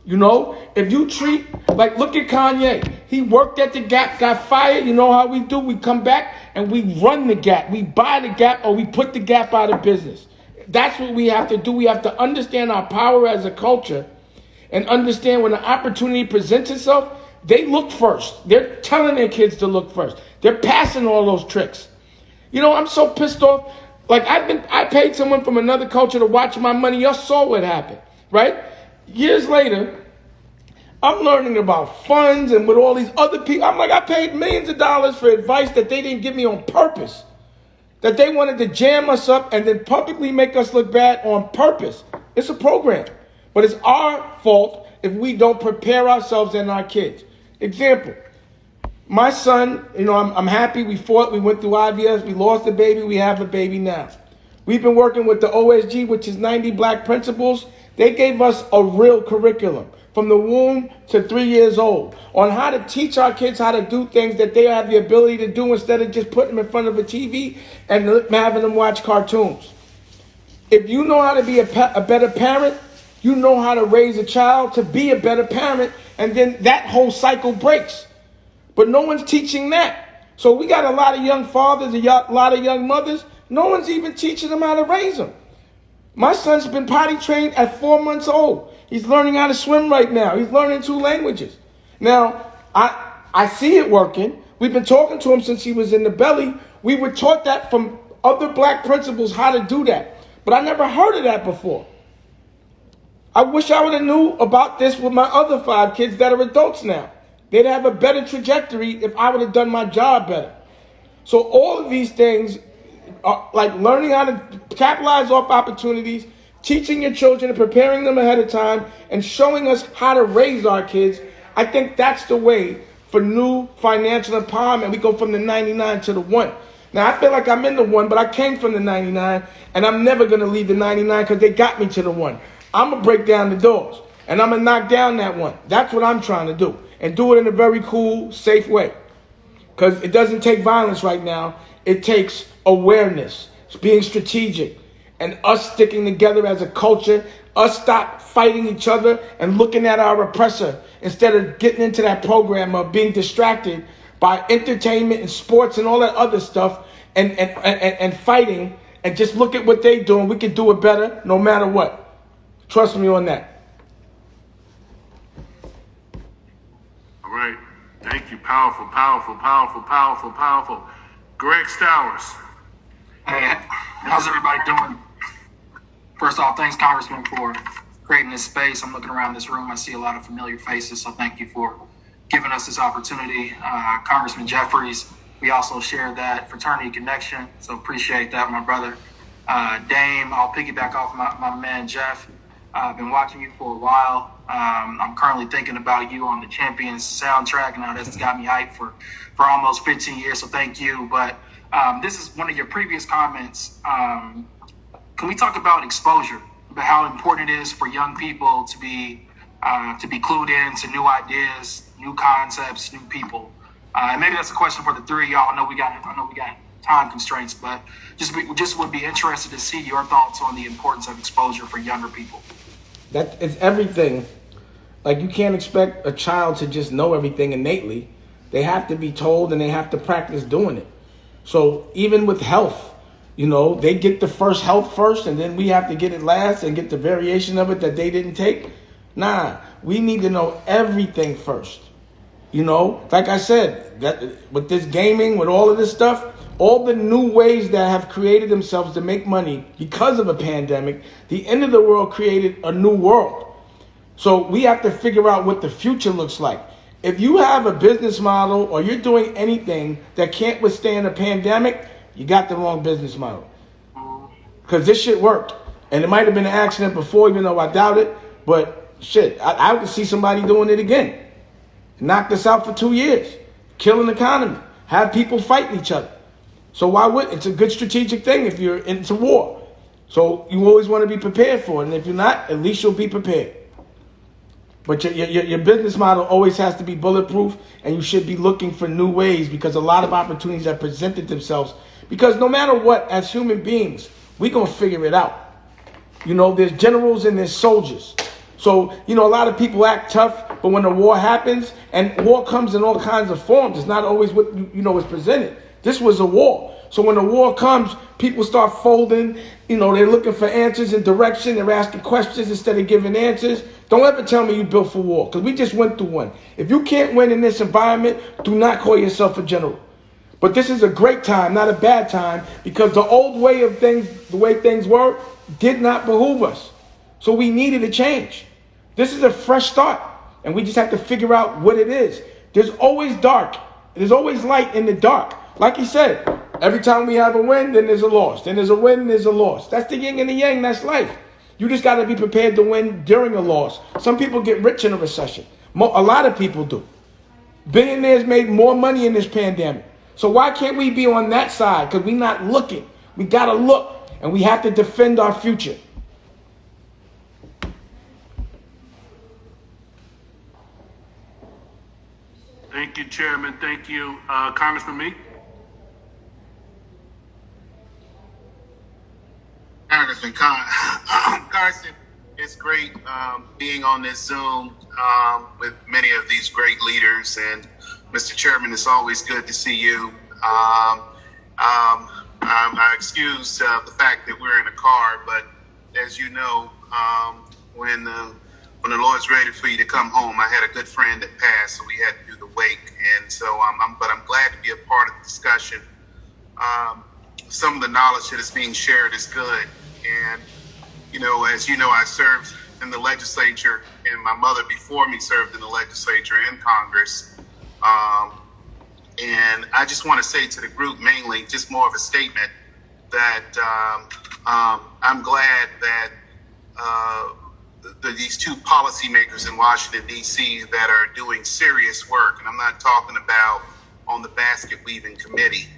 You know, if you treat, like, look at Kanye. He worked at the Gap, got fired. You know how we do? We come back and we run the Gap. We buy the Gap, or we put the Gap out of business. That's what we have to do. We have to understand our power as a culture and understand when the opportunity presents itself, they look first. They're telling their kids to look first. They're passing all those tricks. You know, I'm so pissed off. Like, I paid someone from another culture to watch my money. Y'all saw what happened, right? Years later, I'm learning about funds and with all these other people. I'm like, I paid millions of dollars for advice that they didn't give me on purpose. That they wanted to jam us up and then publicly make us look bad on purpose. It's a program. But it's our fault if we don't prepare ourselves and our kids. Example, my son, you know, I'm happy we fought. We went through IVF. We lost a baby. We have a baby now. We've been working with the OSG, which is 90 Black Principles. They gave us a real curriculum from the womb to 3 years old on how to teach our kids how to do things that they have the ability to do instead of just putting them in front of a TV and having them watch cartoons. If you know how to be a better parent, you know how to raise a child to be a better parent, and then that whole cycle breaks. But no one's teaching that. So we got a lot of young fathers, a lot of young mothers. No one's even teaching them how to raise them. My son's been potty trained at 4 months old. He's learning how to swim right now. He's learning 2 languages. Now, I see it working. We've been talking to him since he was in the belly. We were taught that from other Black principals, how to do that. But I never heard of that before. I wish I would have knew about this with my other 5 kids that are adults now. They'd have a better trajectory if I would have done my job better. So all of these things, like learning how to capitalize off opportunities, teaching your children and preparing them ahead of time, and showing us how to raise our kids, I think that's the way for new financial empowerment. We go from the 99 to the 1. Now, I feel like I'm in the 1, but I came from the 99, and I'm never going to leave the 99 because they got me to the 1. I'm going to break down the doors, and I'm going to knock down that 1. That's what I'm trying to do, and do it in a very cool, safe way. Because it doesn't take violence right now. It takes awareness, being strategic, and us sticking together as a culture, us stop fighting each other and looking at our oppressor instead of getting into that program of being distracted by entertainment and sports and all that other stuff and fighting, and just look at what they're doing. We can do it better no matter what. Trust me on that. All right. Thank you. Powerful, powerful, powerful, powerful, powerful. Greg Stowers. Hey, how's everybody doing? First off, thanks, Congressman, for creating this space. I'm looking around this room. I see a lot of familiar faces, so thank you for giving us this opportunity. Congressman Jeffries, we also share that fraternity connection, so appreciate that, my brother. Dame, I'll piggyback off my man, Jeff. I've been watching you for a while. I'm currently thinking about you on the Champions soundtrack. Now that's got me hyped for almost 15 years, so thank you. But this is one of your previous comments. Can we talk about exposure, about how important it is for young people to be clued in to new ideas, new concepts, new people? And maybe that's a question for the 3 of y'all. I know we got time constraints, but just would be interested to see your thoughts on the importance of exposure for younger people. That it's everything. Like, you can't expect a child to just know everything innately. They have to be told and they have to practice doing it. So even with health, they get the first health first and then we have to get it last and get the variation of it that they didn't take. Nah, we need to know everything first. Like I said, that with this gaming, with all of this stuff, all the new ways that have created themselves to make money because of a pandemic, the end of the world created a new world. So we have to figure out what the future looks like. If you have a business model or you're doing anything that can't withstand a pandemic, you got the wrong business model. Because this shit worked. And it might have been an accident before, even though I doubt it. But shit, I would see somebody doing it again. Knock this out for 2 years. Kill an economy. Have people fighting each other. So why would? It's a good strategic thing if you're into war. So you always want to be prepared for it. And if you're not, at least you'll be prepared. But your business model always has to be bulletproof, and you should be looking for new ways because a lot of opportunities have presented themselves. Because no matter what, as human beings, we're going to figure it out. There's generals and there's soldiers. So, a lot of people act tough, but when a war happens, and war comes in all kinds of forms, it's not always what is presented. This was a war. So when a war comes, people start folding. They're looking for answers and direction. They're asking questions instead of giving answers. Don't ever tell me you built for war, because we just went through one. If you can't win in this environment, do not call yourself a general. But this is a great time, not a bad time, because the old way of things, the way things were, did not behoove us. So we needed a change. This is a fresh start, and we just have to figure out what it is. There's always dark. There's always light in the dark. Like he said, every time we have a win, then there's a loss. Then there's a win, and there's a loss. That's the yin and the yang. That's life. You just got to be prepared to win during a loss. Some people get rich in a recession. A lot of people do. Billionaires made more money in this pandemic. So why can't we be on that side? Because we're not looking. We got to look, and we have to defend our future. Thank you, Chairman. Thank you, Congressman Meek. Congressman Carson, it's great being on this Zoom with many of these great leaders. And Mr. Chairman, it's always good to see you. I excuse the fact that we're in a car, but as you know, when the Lord's ready for you to come home, I had a good friend that passed, so we had to do the wake. And so, but I'm glad to be a part of the discussion. Some of the knowledge that is being shared is good. And, as you know, I served in the legislature, and my mother before me served in the legislature and Congress. And I just want to say to the group mainly, just more of a statement, that I'm glad that these two policymakers in Washington, D.C. that are doing serious work, and I'm not talking about on the basket weaving committee.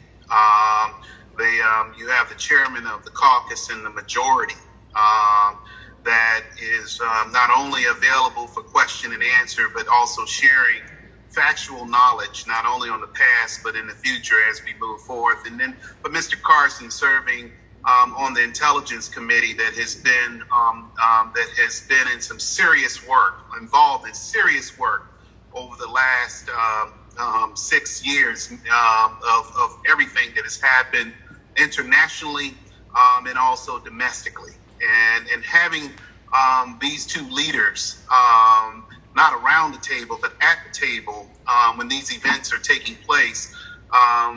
You have the chairman of the caucus and the majority that is not only available for question and answer, but also sharing factual knowledge, not only on the past, but in the future as we move forth. And then, but Mr. Carson serving on the Intelligence Committee that has been in some serious work, involved in serious work over the last 6 years of everything that has happened internationally and also domestically. And having these two leaders not around the table, but at the table when these events are taking place,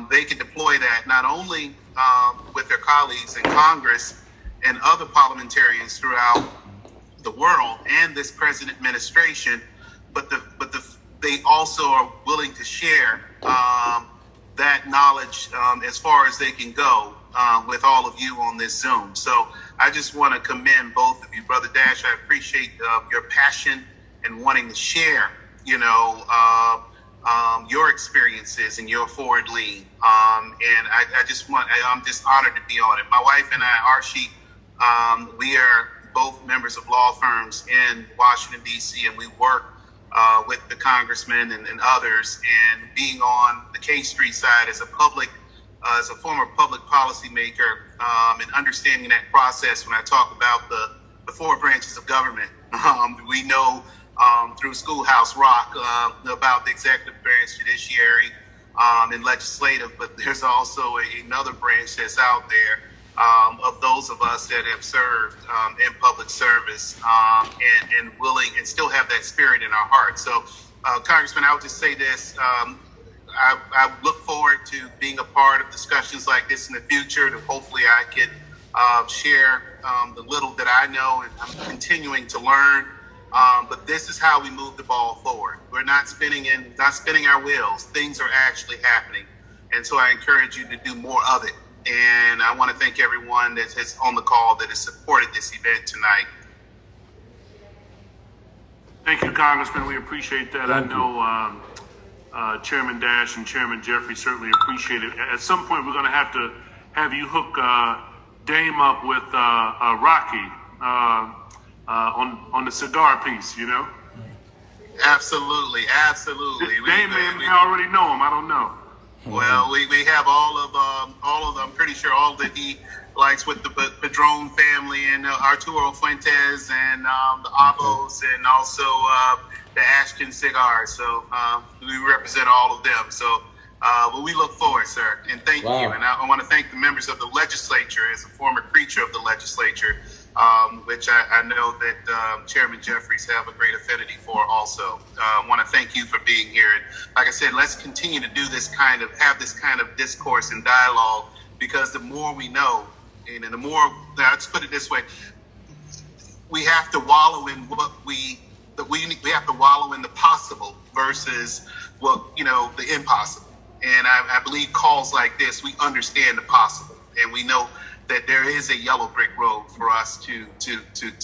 they can deploy that not only with their colleagues in Congress and other parliamentarians throughout the world and this present administration, but they also are willing to share that knowledge as far as they can go with all of you on this Zoom. So I just want to commend both of you, Brother Dash. I appreciate your passion and wanting to share, your experiences and your forward lean. And I'm just honored to be on it. My wife and I, Archie, we are both members of law firms in Washington, D.C., and we work with the congressmen and others. And being on the K Street side as a former public policy maker, and understanding that process when I talk about the four branches of government, we know through Schoolhouse Rock about the executive branch, judiciary, and legislative, but there's also another branch that's out there of those of us that have served in public service and willing and still have that spirit in our hearts. So, Congressman, I would just say this. I look forward to being a part of discussions like this in the future, and hopefully I can share the little that I know, and I'm continuing to learn. But this is how we move the ball forward. We're not spinning our wheels. Things are actually happening. And so I encourage you to do more of it. And I want to thank everyone that is on the call that has supported this event tonight. Thank you, Congressman. We appreciate that. I know Chairman Dash and Chairman Jeffrey certainly appreciate it. At some point, we're going to have you hook Dame up with Rocky on the cigar piece, you know? Absolutely. Dame may already know him. I don't know. Well, we have all of I'm pretty sure all that he likes with the Padron family and Arturo Fuentes and the Abos and also the Ashton cigars. So we represent all of them. So but we look forward, sir, and thank you. And I want to thank the members of the legislature as a former creature of the legislature, which I know that Chairman Jeffries have a great affinity for also. I want to thank you for being here. And like I said, let's continue to do have this kind of discourse and dialogue, because the more we know, and the more, let's put it this way, we have to wallow in we have to wallow in the possible versus the impossible. And I believe calls like this, we understand the possible, and we know that there is a yellow brick road for us to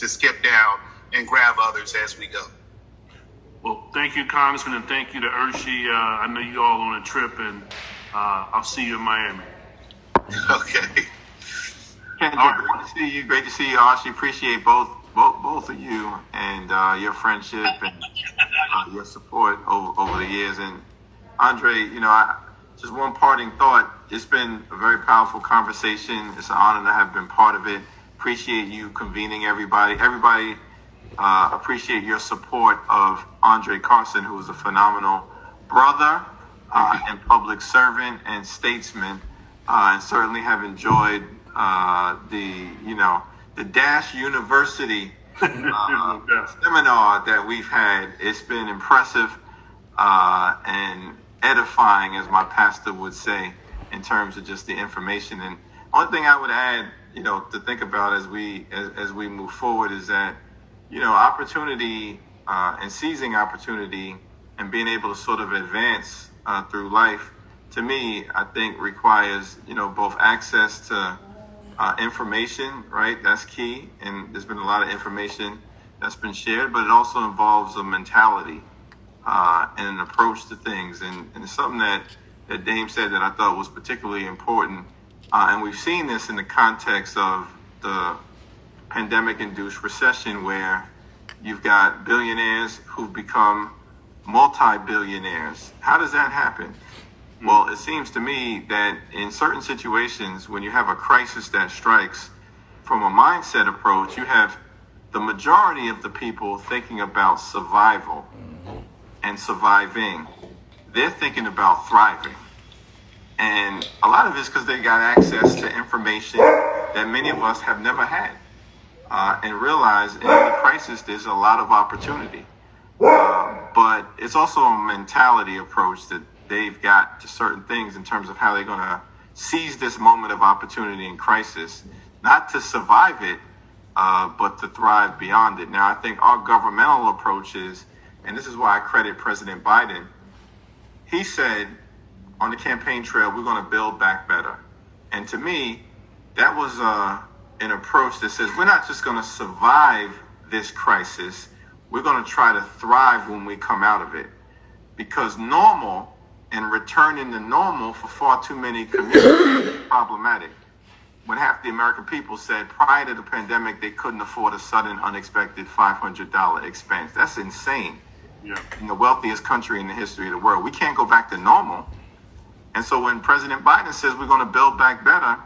skip down and grab others as we go. Well, thank you, Congressman, and thank you to Urshi. I know you all on a trip, and I'll see you in Miami. Okay. Ken, great to see you. Great to see you, Archie. Appreciate both of you and your friendship and your support over the years. And Andre, just one parting thought. It's been a very powerful conversation. It's an honor to have been part of it. Appreciate you convening everybody. Everybody appreciate your support of Andre Carson, who is a phenomenal brother and public servant and statesman, and certainly have enjoyed the Dash University seminar that we've had. It's been impressive and edifying, as my pastor would say, in terms of just the information. And one thing I would add, to think about as we move forward is that, opportunity and seizing opportunity and being able to sort of advance through life, to me, I think requires, both access to information, right? That's key. And there's been a lot of information that's been shared, but it also involves a mentality and an approach to things. And it's something that Dame said that I thought was particularly important. And we've seen this in the context of the pandemic-induced recession, where you've got billionaires who've become multi-billionaires. How does that happen? Well, it seems to me that in certain situations, when you have a crisis that strikes, from a mindset approach, you have the majority of the people thinking about survival and surviving. They're thinking about thriving. And a lot of it's because they got access to information that many of us have never had. And realize in the crisis, there's a lot of opportunity. But it's also a mentality approach that they've got to certain things in terms of how they're going to seize this moment of opportunity and crisis, not to survive it, but to thrive beyond it. Now, I think our governmental approach is, and this is why I credit President Biden, he said on the campaign trail, we're going to build back better. And to me, that was an approach that says we're not just going to survive this crisis, we're going to try to thrive when we come out of it. Because normal and returning to normal for far too many communities is problematic. When half the American people said prior to the pandemic they couldn't afford a sudden, unexpected $500 expense. That's insane. Yeah. In the wealthiest country in the history of the world. We can't go back to normal. And so when President Biden says we're going to build back better,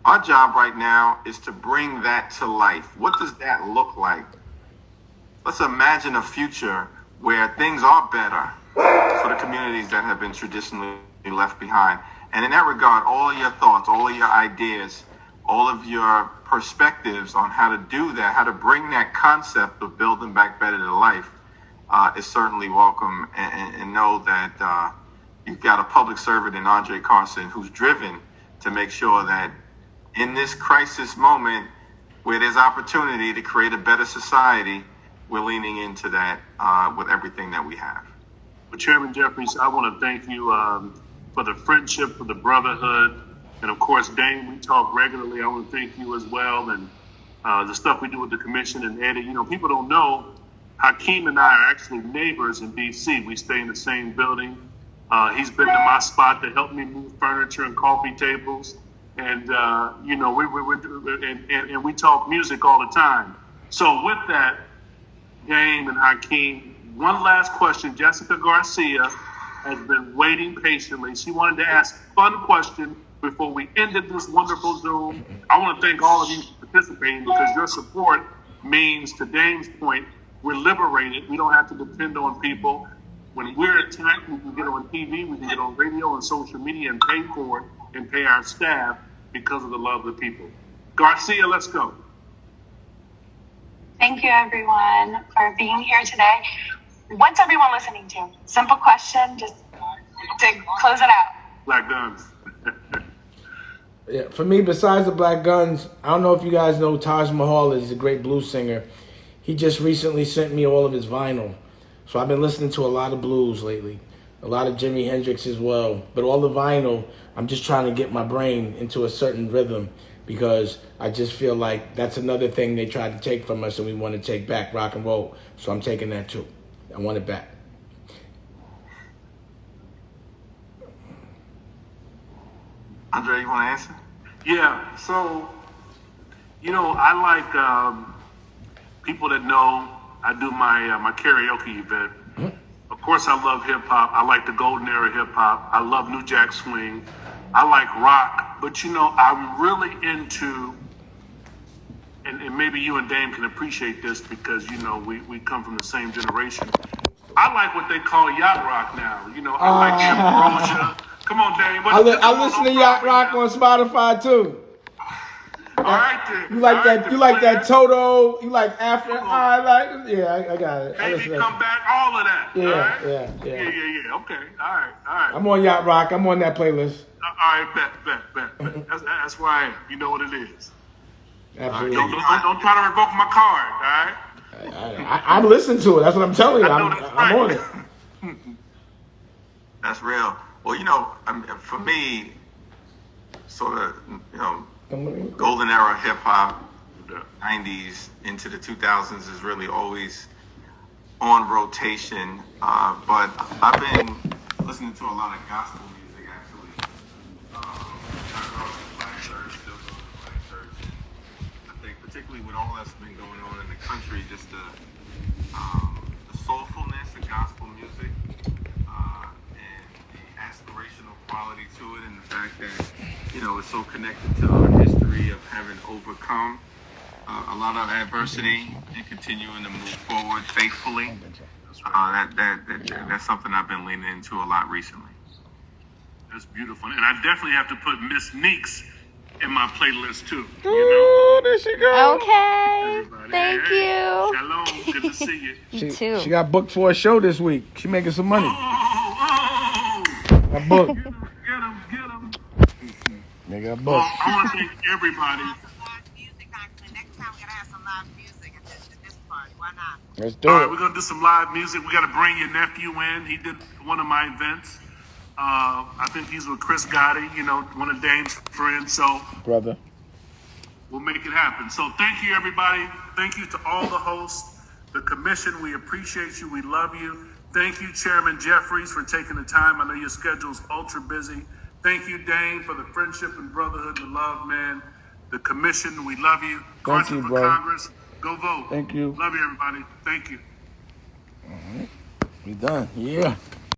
our job right now is to bring that to life. What does that look like? let's imagine a future where things are better for the communities that have been traditionally left behind. And in that regard, all of your thoughts, all of your ideas, all of your perspectives on how to do that, how to bring that concept of building back better to life is certainly welcome. And know that you've got a public servant in Andre Carson who's driven to make sure that in this crisis moment where there's opportunity to create a better society, we're leaning into that with everything that we have. Well, Chairman Jeffries, I want to thank you for the friendship, for the brotherhood, and of course, Dane, we talk regularly. I want to thank you as well, and the stuff we do with the commission. And Eddie, people don't know, Hakeem and I are actually neighbors in D.C. We stay in the same building. He's been to my spot to help me move furniture and coffee tables, and we talk music all the time. So with that, Dane and Hakeem, one last question. Jessica Garcia has been waiting patiently. She wanted to ask a fun question before we ended this wonderful Zoom. I want to thank all of you for participating because your support means, to Dane's point, we're liberated. We don't have to depend on people. When we're attacked, we can get on TV, we can get on radio and social media and pay for it and pay our staff because of the love of the people. Garcia, let's go. Thank you, everyone, for being here today. What's everyone listening to? Simple question, just to close it out. Black Guns. Yeah, for me, besides the Black Guns, I don't know if you guys know Taj Mahal is a great blues singer. He just recently sent me all of his vinyl. So I've been listening to a lot of blues lately, a lot of Jimi Hendrix as well. But all the vinyl, I'm just trying to get my brain into a certain rhythm because I just feel like that's another thing they tried to take from us and we want to take back, rock and roll. So I'm taking that too. I want it back. Andre, you want to answer? Yeah, so, I like people that know I do my karaoke event. Mm-hmm. Of course, I love hip hop. I like the golden era hip hop. I love New Jack Swing. I like rock. But, I'm really into, and maybe you and Dame can appreciate this because, we come from the same generation. I like what they call yacht rock now. I like Ambrosia. Come on, Dame. I listen to yacht rock on Spotify too. All right, then. You like that? You like that Toto? You like Afro? I got it. Maybe come back, all of that. Yeah, all right? yeah. Okay, all right. I'm on yacht rock. I'm on that playlist. All right, bet. That's where I am. You know what it is. Absolutely. Don't try to revoke my card. All right. I'm listening to it. That's what I'm telling you. I'm on it. That's real. Well, for me, sort of, golden era hip hop, 90s into the 2000s is really always on rotation. But I've been listening to a lot of gospel music actually. I grew up in Black church, still go to Black church. I think particularly with all that's been going on in the country, just the soulfulness of gospel music and the aspirational quality to it, and the fact that it's so connected to our history of having overcome a lot of adversity and continuing to move forward faithfully. That's something I've been leaning into a lot recently. That's beautiful, and I definitely have to put Miss Neeks in my playlist too. Ooh, there she goes. Okay. Everybody. Thank you. Shalom. Good to see you. You too. She got booked for a show this week. She making some money. Got booked. Get him. They got booked. Well, I want to thank everybody. Next time we gotta have some live music at this party. Why not? Let's do All it. right, we're gonna do some live music. We got to bring your nephew in. He did one of my events. I think he's with Chris Gotti, one of Dame's friends. So, Brother. we'll make it happen. So, thank you, everybody. Thank you to all the hosts, the commission. We appreciate you. We love you. Thank you, Chairman Jeffries, for taking the time. I know your schedule's ultra busy. Thank you, Dane, for the friendship and brotherhood and love, man. The commission, we love you. Carson for bro. Congress, go vote. Thank you. Love you, everybody. Thank you. All right. We done. Yeah.